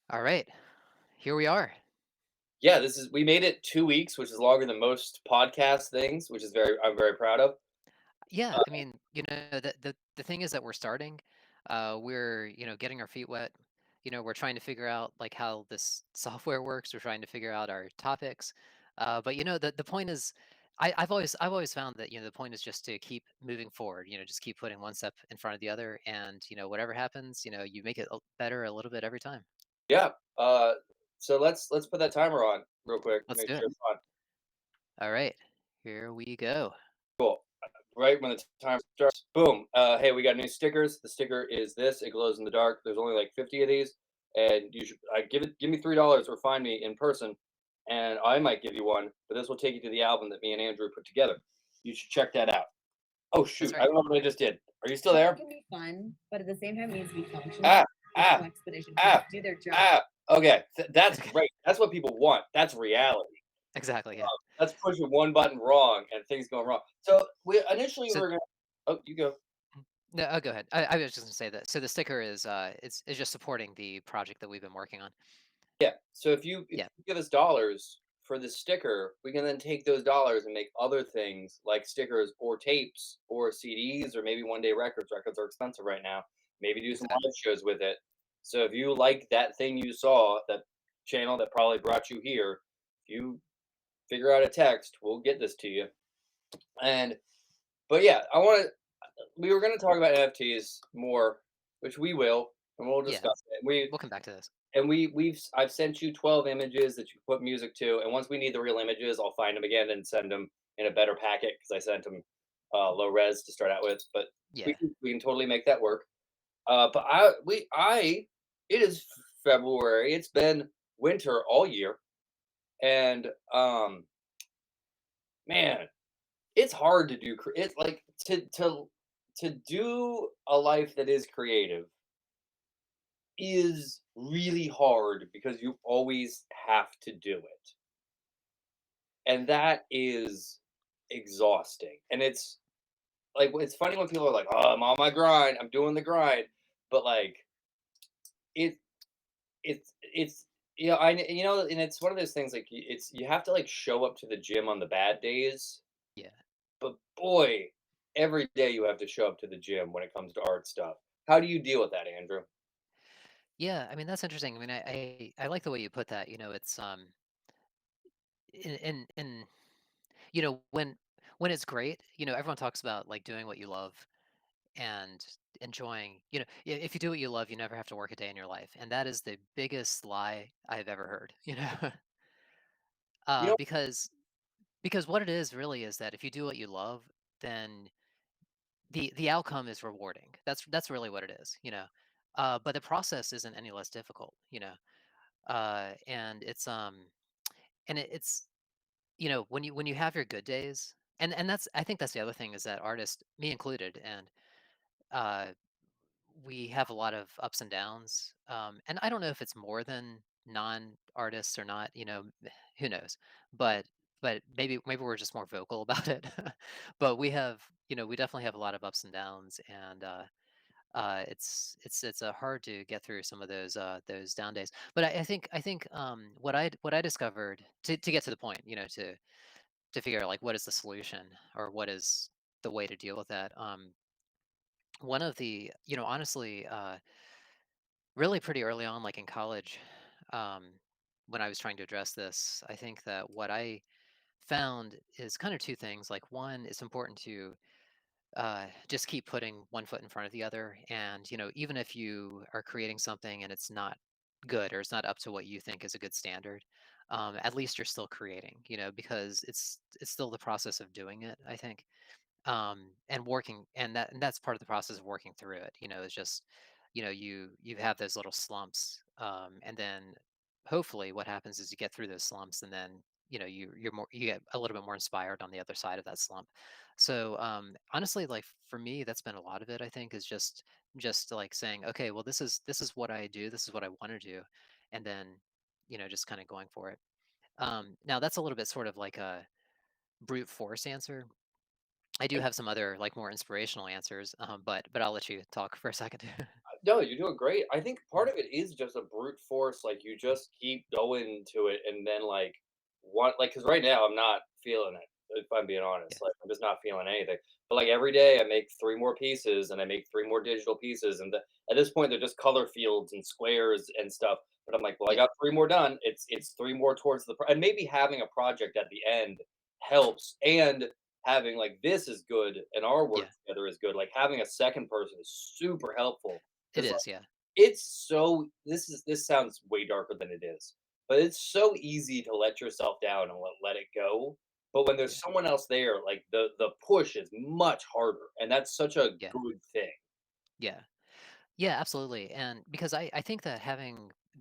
All right, here we are. Yeah, this is we made it 2 weeks, which is longer than most podcast things, which is I'm very proud of. Yeah, Uh, I mean, the thing is that we're starting. We're getting our feet wet. We're trying to figure out like how this software works. We're trying to figure out our topics. But the point is, I've always found that the point is just to keep moving forward. Just keep putting one step in front of the other, and whatever happens, you make it better a little bit every time. yeah, uh, so let's put that timer on real quick, Let's make do it. sure it's on. All right, here we go. Cool. Right when the timer starts, boom. Hey, we got new stickers. The sticker is this. It glows in the dark. There's only like 50 of these, and you should give me $3 or find me in person, and I might give you one. But this will take you to the album that me and Andrew put together. You should check that out. Oh That's shoot, I right. don't know what I just did. Are you still Slump there? can be fun, but at the same time, it needs to be Ah, functional. The ah, flow expedition can ah, do their job. ah. Okay, that's Okay. great. That's what people want. That's reality. Exactly. Yeah. That's pushing one button wrong and things going wrong. So we initially So were gonna. Oh, you go. No, go ahead. I was just gonna say that. So the sticker is just supporting the project that we've been working on. Yeah. So if Yeah, you give us dollars for the sticker, we can then take those dollars and make other things like stickers or tapes or CDs or maybe one day records. Records are expensive right now. Maybe do some exactly. live shows with it. So if you like that thing you saw, that channel that probably brought you here, if you figure out a text, we'll get this to you. And but yeah, I want to. We were going to talk about NFTs more, which we will, and we'll Yeah, discuss it. we'll come back to this. I've sent you 12 images that you can put music to, and once we need the real images, I'll find them again and send them in a better packet because I sent them low res to start out with. But Yeah, we can totally make that work. But I it is February. It's been winter all year, and man, it's hard to do. It's like to do a life that is creative is really hard because you always have to do it. And that is exhausting. And it's like it's funny when people are like, "Oh, I'm on my grind. I'm doing the grind." But like it it's and it's one of those things like it's you have to like show up to the gym on the bad days, yeah, but boy, every day you have to show up to the gym when it comes to art stuff. How do you deal with that, Andrew? yeah. I mean, that's interesting. I mean, I like the way you put that. It's in when it's great. Everyone talks about like doing what you love and enjoying. If you do what you love, you never have to work a day in your life, and that is the biggest lie I've ever heard. You know, Because what it is really is that if you do what you love, then the outcome is rewarding. That's really what it is. But the process isn't any less difficult. And it's when you have your good days, and that's I think that's the other thing is that artists, me included, and uh, we have a lot of ups and downs. And I don't know if it's more than non-artists or not. Who knows? But maybe we're just more vocal about it. But we definitely have a lot of ups and downs, and it's hard to get through some of those down days. But I think what I discovered to get to the point, to figure out like what is the solution or what is the way to deal with that. One of the honestly, really pretty early on, like in college, um, when I was trying to address this, I think that what I found is kind of two things. Like one, it's important to just keep putting one foot in front of the other. And, even if you are creating something and it's not good or it's not up to what you think is a good standard, at least you're still creating, because it's still the process of doing it, I think. And working, and that's part of the process of working through it. It's just, you have those little slumps. And then hopefully what happens is you get through those slumps and then you get a little bit more inspired on the other side of that slump. So honestly, like for me, that's been a lot of it. I think is just like saying, okay, well, this is what I do, this is what I want to do, and then just kind of going for it. Now that's a little bit sort of like a brute force answer. I do have some other like more inspirational answers, but I'll let you talk for a second. No, you're doing great. I think part of it is just a brute force, like, you Mm, just keep going to it and then, like, what like, because right now I'm not feeling it, if I'm being yeah, honest, like, I'm just not feeling anything. But, like, every day I make 3 more pieces and I make 3 more digital pieces, and at this point, they're just color fields and squares and stuff, but I'm like, "Well, I yeah, got 3 more done." It's 3 more towards and maybe having a project at the end helps, and having, like, this is good and our work yeah. together is good, like, having a second person is super helpful It 'cause is, yeah, it's so this sounds way darker than it is, but it's so easy to let yourself down and let it go. But when there's yeah, someone else there, like the push is much harder, and that's such a yeah, good thing. yeah. Yeah, absolutely. And because I think that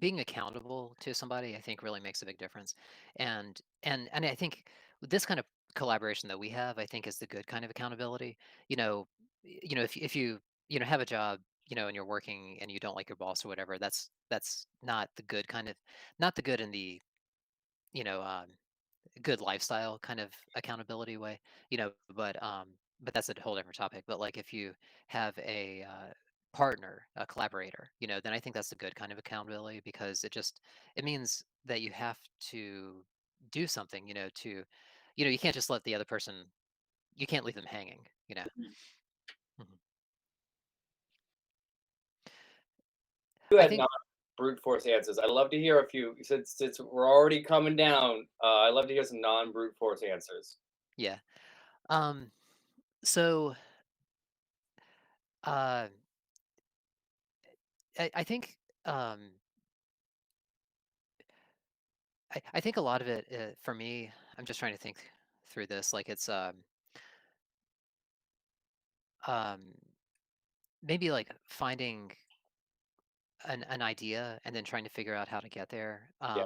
being accountable to somebody, I think really makes a big difference. And I think this kind of collaboration that we have, I think is the good kind of accountability. You know, if you, have a job, and you're working and you don't like your boss or whatever, that's not the good kind of not the good in the, you know, good lifestyle kind of accountability way, but that's a whole different topic. But like if you have a partner, a collaborator, then I think that's a good kind of accountability because it means that you have to do something, you can't just let the other person, you can't leave them hanging. Mhm. Mhm. You I had think, non brute force answers. I'd love to hear a few since we're already coming down. I'd love to hear some non brute force answers. yeah. Um, so uh, I think I think a lot of it, for me, I'm just trying to think through this. Like it's um, maybe like finding an idea and then trying to figure out how to get there. Yeah.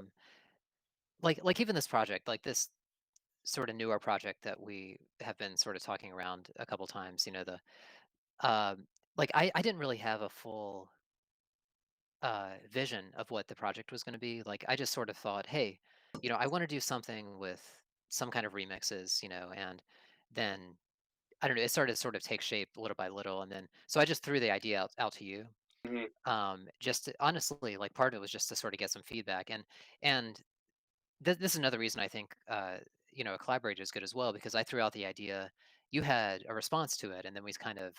Like even this project, like this sort of newer project that we have been sort of talking around a couple times. Like I didn't really have a full vision of what the project was going to be. Like I just sort of thought, hey, I want to do something with some kind of remixes, and then I don't know, it started to sort of take shape little by little, and then so I just threw the idea out to you. Mhm. Just to, honestly, like part of it was just to sort of get some feedback, and this is another reason I think a collaborator is good as well because I threw out the idea, you had a response to it, and then we kind of,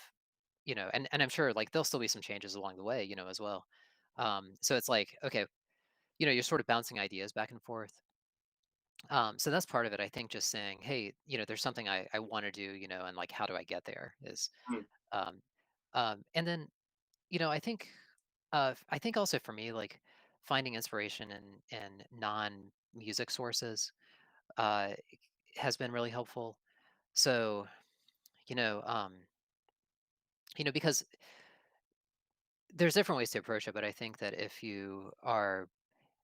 and I'm sure like there'll still be some changes along the way, as well. So it's like, okay, you're sort of bouncing ideas back and forth. So that's part of it. I think just saying, hey, there's something I want to do, and like, how do I get there is, Mhm. um, and then, I think also for me, like finding inspiration in non-music sources, uh, has been really helpful. So, you know, um, because there's different ways to approach it, but I think that if you are,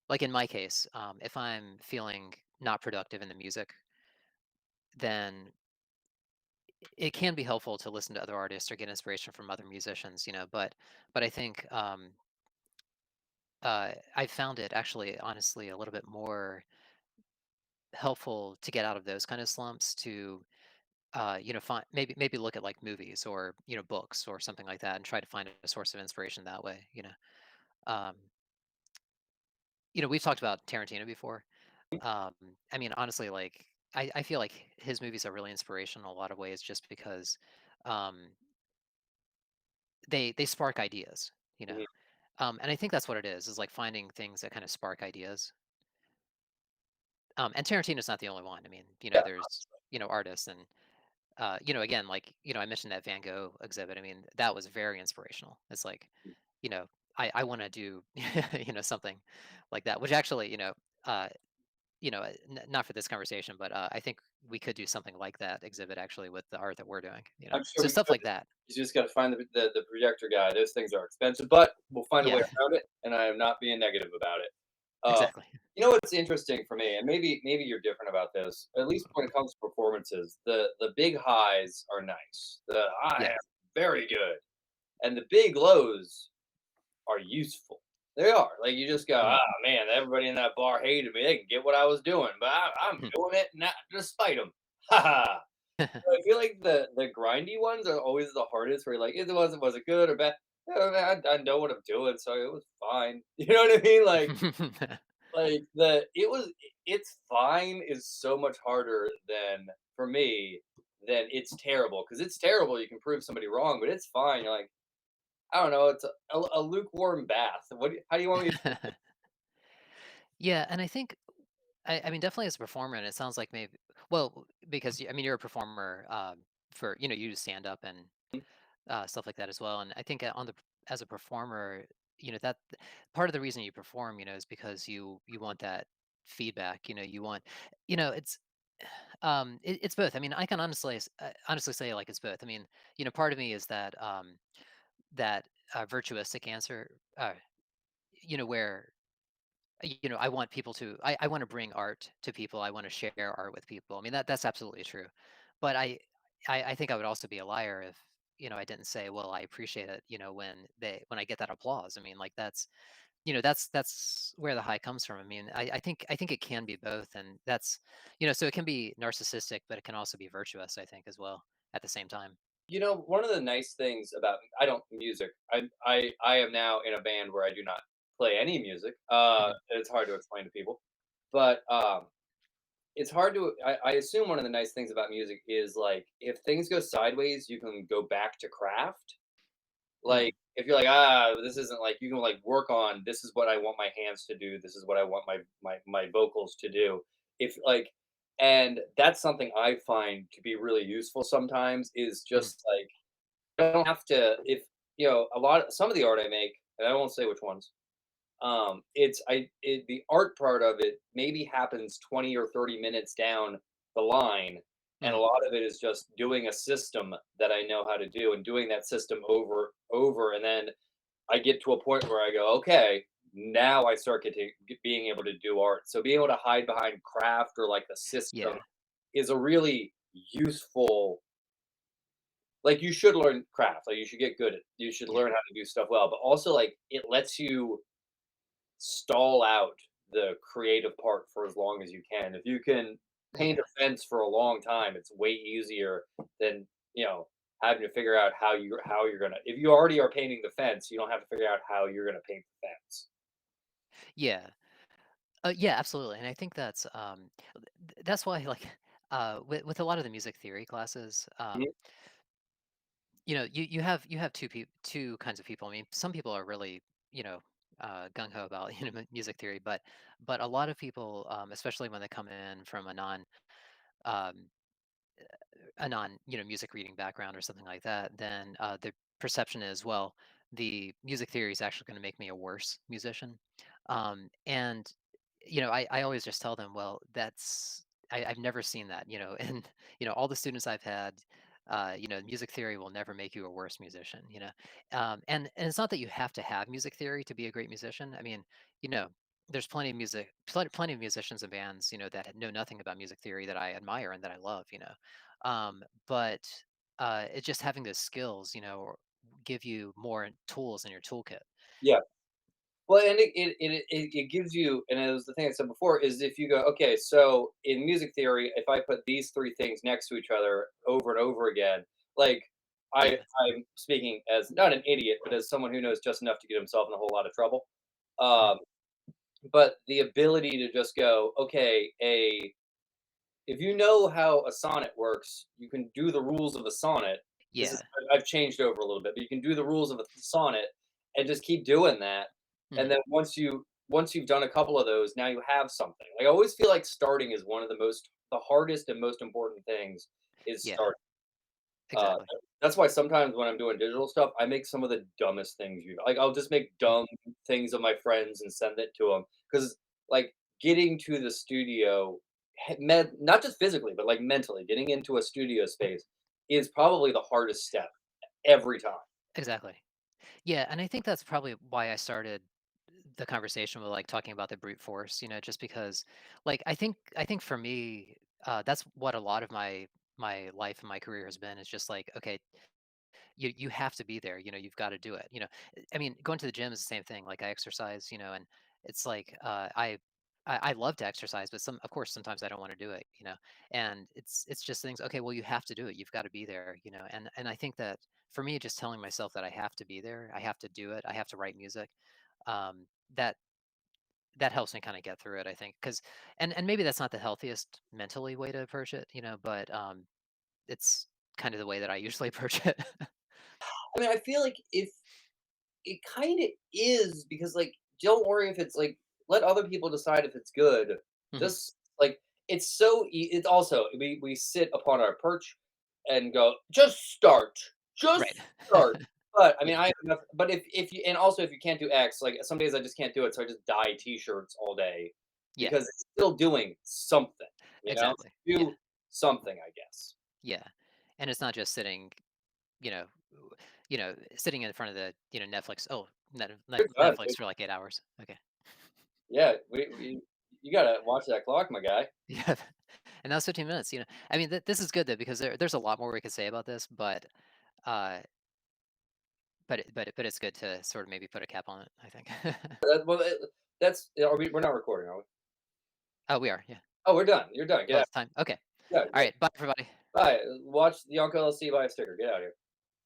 like in my case, if I'm feeling not productive in the music, then it can be helpful to listen to other artists or get inspiration from other musicians, but I think I found it actually, honestly, a little bit more helpful to get out of those kind of slumps to, find maybe look at like movies or books or something like that and try to find a source of inspiration that way. Um, we've talked about Tarantino before. Um, I mean, honestly, like I feel like his movies are really inspirational in a lot of ways, just because um, they spark ideas. You know, Mhm. and I think that's what it is like finding things that kind of spark ideas. And Tarantino's not the only one. I mean, Yeah. there's artists and again, like I mentioned that Van Gogh exhibit. I mean, that was very inspirational. It's like, you know, I want to do something like that, which actually uh, not for this conversation, but I think we could do something like that exhibit actually with the art that we're doing. I'm sure So we stuff could. like that. You just got to find the projector guy. Those things are expensive, but we'll find a way Yeah, around it. And I am not being negative about it. Uh, exactly. you know what's interesting for me, and maybe you're different about this. At least when it comes to performances, the big highs are nice. The I Yeah. am very good, and the big lows are useful. They are like you just go, Mhm. ah man, everybody in that bar hated me. They can get what I was doing, but I'm doing it not despite them. Ha ha. I feel like the grindy ones are always the hardest. Where you're like, it wasn't was it good or bad? "Yeah, man, I know what I'm doing, so it was fine." You know what I mean? Like, it's fine is so much harder than for me, than it's terrible, because it's terrible, you can prove somebody wrong, but it's fine, you're like, I don't know, it's a lukewarm bath. How do you want me to Yeah, and I think I mean, definitely as a performer, and it sounds like maybe well, because I mean, you're a performer for you do stand up and stuff like that as well. And I think as a performer, that part of the reason you perform, is because you want that feedback. You want, it's it's both. I mean, I can honestly say like it's both. I mean, part of me is that virtuistic answer, where I want people to I want to bring art to people. I want to share art with people. I mean that's absolutely true. But I think I would also be a liar if I didn't say, well, I appreciate it, when I get that applause. I mean, like that's where the high comes from. I mean, I think it can be both, and that's so it can be narcissistic, but it can also be virtuous, I think, as well at the same time. one of the nice things about I don't music. I am now in a band where I do not play any music. Hmm. It's hard to explain to people, but it's hard to. I assume one of the nice things about music is like if things go sideways, you can go back to craft. Like Hmm. if you're like this isn't like you can like work on this is what I want my hands to do. This is what I want my vocals to do. If like and that's something I find to be really useful sometimes is Hmm. just like I don't have to if a lot some of the art I make, and I won't say which ones. The art part of it maybe happens 20 or 30 minutes down the line, and a Hmm. lot of it is just doing a system that I know how to do and doing that system over, and then I get to a point where I go, okay, now I start being able to do art. So being able to hide behind craft or like the system Yeah. is a really useful like you should learn craft, like you should get good at you should Yeah. learn how to do stuff well, but also like it lets you stall out the creative part for as long as you can. If you can paint Yeah. a fence for a long time, it's way easier than, having to figure out how you're gonna if you already are painting the fence, you don't have to figure out how you're gonna paint the fence. Yeah. Yeah, absolutely, and I think that's why, like, with a lot of the music theory classes, Mhm. you have two kinds of people. I mean, some people are really, you know, gung ho about music theory, but a lot of people, especially when they come in from um, a non music reading background or something like that, then the perception is, well, the music theory is actually going to make me a worse musician. And I always just tell them, well, I've never seen that, and all the students I've had. Music theory will never make you a worse musician. And it's not that you have to have music theory to be a great musician. I mean, you know, there's plenty of musicians and bands, that know nothing about music theory that I admire and that I love. But it's just having those skills, give you more tools in your toolkit. Yeah. Well, and it gives you, and it was the thing I said before, is if you go, okay, so in music theory, if I put these three things next to each other over and over again, like Yeah. I'm speaking as not an idiot, but as someone who knows just enough to get himself in a whole lot of trouble. Mhm. Um, but the ability to just go, okay, if you know how a sonnet works, you can do the rules of a sonnet. This is Yeah. I've changed over a little bit, but you can do the rules of a sonnet and just keep doing that. And Mhm. then once you've done a couple of those, now you have something. Like I always feel like starting is one of the hardest and most important things is Yeah. start. Uh, Exactly. that's why sometimes when I'm doing digital stuff, I make some of the dumbest things you like. I'll just make Mm. dumb things of my friends and send it to them because like getting to the studio, not just physically but like mentally, getting into a studio space is probably the hardest step every time. Exactly. Yeah, and I think that's probably why I started the conversation with like talking about the brute force, just because like I think for me, that's what a lot of my life and my career has been is just like, okay, you have to be there, you've got to do it. I mean, going to the gym is the same thing. Like I exercise, and it's like I love to exercise, but of course, sometimes I don't want to do it, and it's just things. Okay, well, you have to do it. You've got to be there, and I think that for me, just telling myself that I have to be there, I have to do it, I have to write music, um, that that helps me kind of get through it. I think because and maybe that's not the healthiest mentally way to approach it, but it's kind of the way that I usually approach it. I mean, I feel like if it kind of is because, like, don't worry if it's like, let other people decide if it's good. Mhm. Just like it's so. It's also we sit upon our perch and go, just Right. start. But I mean, Yeah. I have enough. But if you and also if you can't do X, like some days I just can't do it, so I just dye T-shirts all day Yeah. because it's still doing something. You know, Exactly. Yeah. do something, I guess. Yeah. And it's not just sitting, you know, sitting in front of the, Netflix. Oh, Good God, Netflix for like 8 hours. Okay. yeah, we you gotta watch that clock, my guy. Yeah. And that was 15 minutes. I mean, this is good though because there's a lot more we could say about this, uh, but it's good to sort of maybe put a cap on it. I think. Well, that's are we? We're not recording, are we? Oh, we are. Yeah. Oh, we're done. You're done. Get Oh, out. it's time. Okay. Yeah, All yeah. right. Bye, everybody. Bye. Watch the Yonko LLC buy a sticker. Get out of here.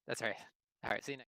That's all right. All right. See you next.